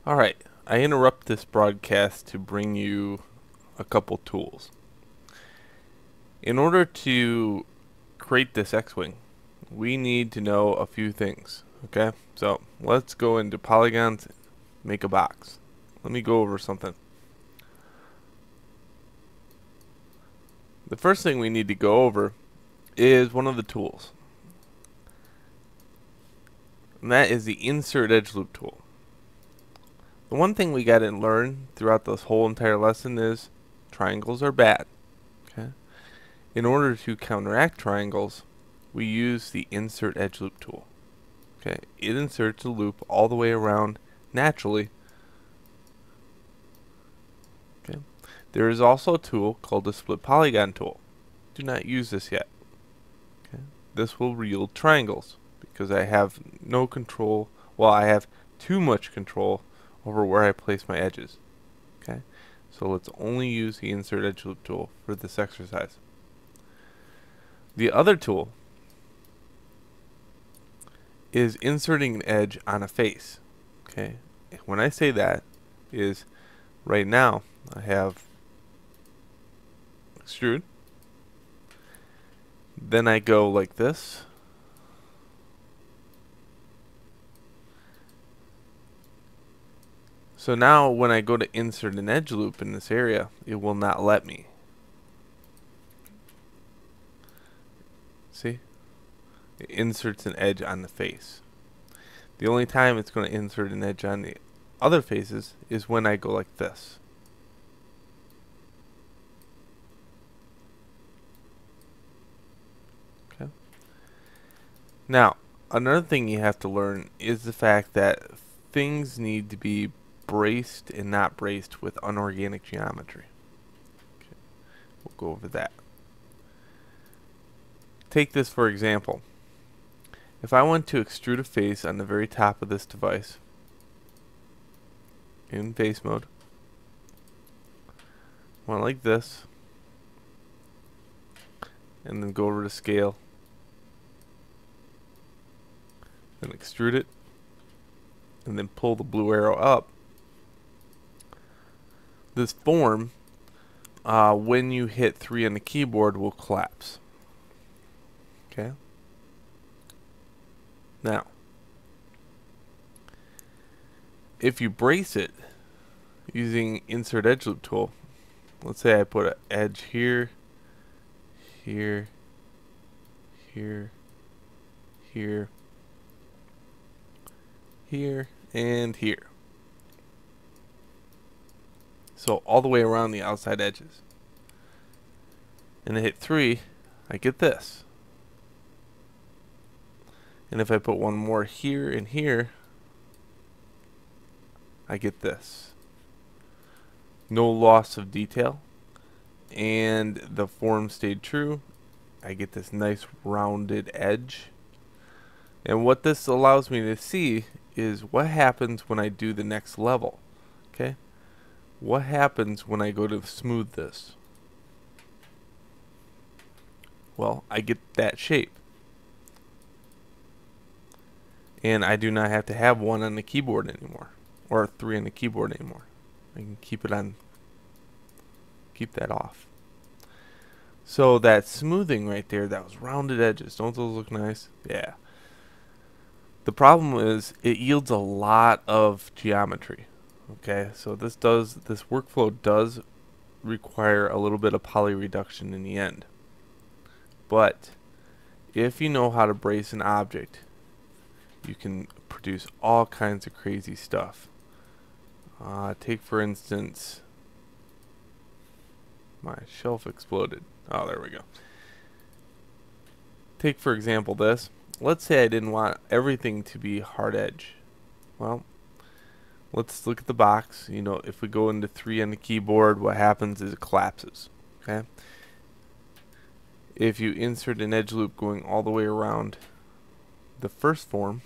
Alright, I interrupt this broadcast to bring you a couple tools. In order to create this X-Wing, we need to know a few things. Okay, so let's go into Polygons, make a box. Let me go over something. The first thing we need to go over is one of the tools. And that is the Insert Edge Loop tool. The one thing we got to learn throughout this whole entire lesson is triangles are bad. Okay? In order to counteract triangles, we use the Insert Edge Loop tool. Okay? It inserts a loop all the way around naturally. Okay? There is also a tool called the Split Polygon tool. Do not use this yet. Okay? This will yield triangles because I have no control. Well, I have too much control over where I place my edges. Okay, so let's only use the Insert Edge Loop tool for this exercise. The other tool is inserting an edge on a face. Okay, when I say that is right now I have extrude, then I go like this. So now when I go to insert an edge loop in this area, it will not let me. See? It inserts an edge on the face. The only time it's going to insert an edge on the other faces is when I go like this. Okay. Now, another thing you have to learn is the fact that things need to be braced and not braced with unorganic geometry. Okay. We'll go over that. Take this for example. If I want to extrude a face on the very top of this device in face mode, one like this, and then go over to scale, then extrude it, and then pull the blue arrow up. This form, when you hit 3 on the keyboard, will collapse. Okay. Now, if you brace it using Insert Edge Loop tool, let's say I put an edge here, here, here, here, here, and here. So all the way around the outside edges. And I hit 3, I get this. And if I put one more here and here, I get this. No loss of detail. And the form stayed true. I get this nice rounded edge. And what this allows me to see is what happens when I do the next level. Okay? What happens when I go to smooth this? Well, I get that shape. And I do not have to have 1 on the keyboard anymore, or 3 on the keyboard anymore. I can keep it on, keep that off. So that smoothing right there, that was rounded edges, don't those look nice? Yeah. The problem is it yields a lot of geometry. Okay, so this workflow does require a little bit of poly reduction in the end. But if you know how to brace an object, you can produce all kinds of crazy stuff. Take for instance, my shelf exploded. Oh, there we go. Take for example this. Let's say I didn't want everything to be hard edge. Well, let's look at the box. You know, if we go into 3 on the keyboard, what happens is it collapses. Okay. If you insert an edge loop going all the way around the first form,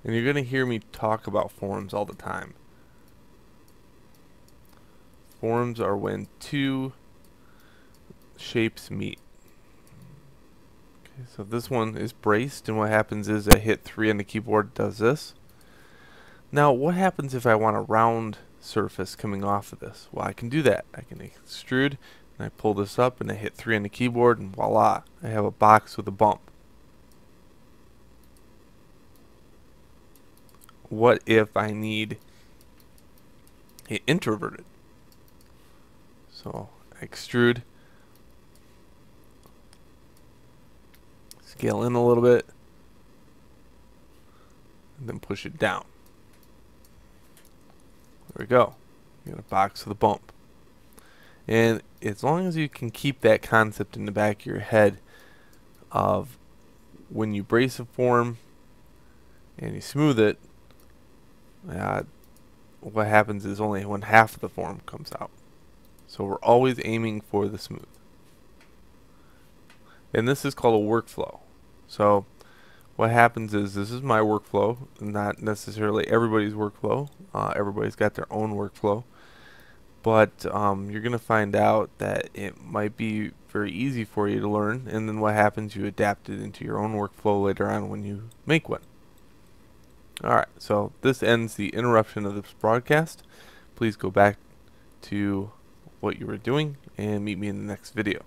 and you're going to hear me talk about forms all the time. Forms are when 2 shapes meet. Okay, so this one is braced, and what happens is I hit 3 on the keyboard, it does this. Now what happens if I want a round surface coming off of this? Well, I can do that. I can extrude, and I pull this up, and I hit 3 on the keyboard, and voila, I have a box with a bump. What if I need it introverted? So extrude, scale in a little bit, and then push it down. There we go. You got a box with a bump. And as long as you can keep that concept in the back of your head of when you brace a form and you smooth it, what happens is only when half of the form comes out. So we're always aiming for the smooth. And this is called a workflow. So what happens is, this is my workflow, not necessarily everybody's workflow. Everybody's got their own workflow. But you're going to find out that it might be very easy for you to learn, and then what happens, you adapt it into your own workflow later on when you make one. Alright, so this ends the interruption of this broadcast. Please go back to what you were doing and meet me in the next video.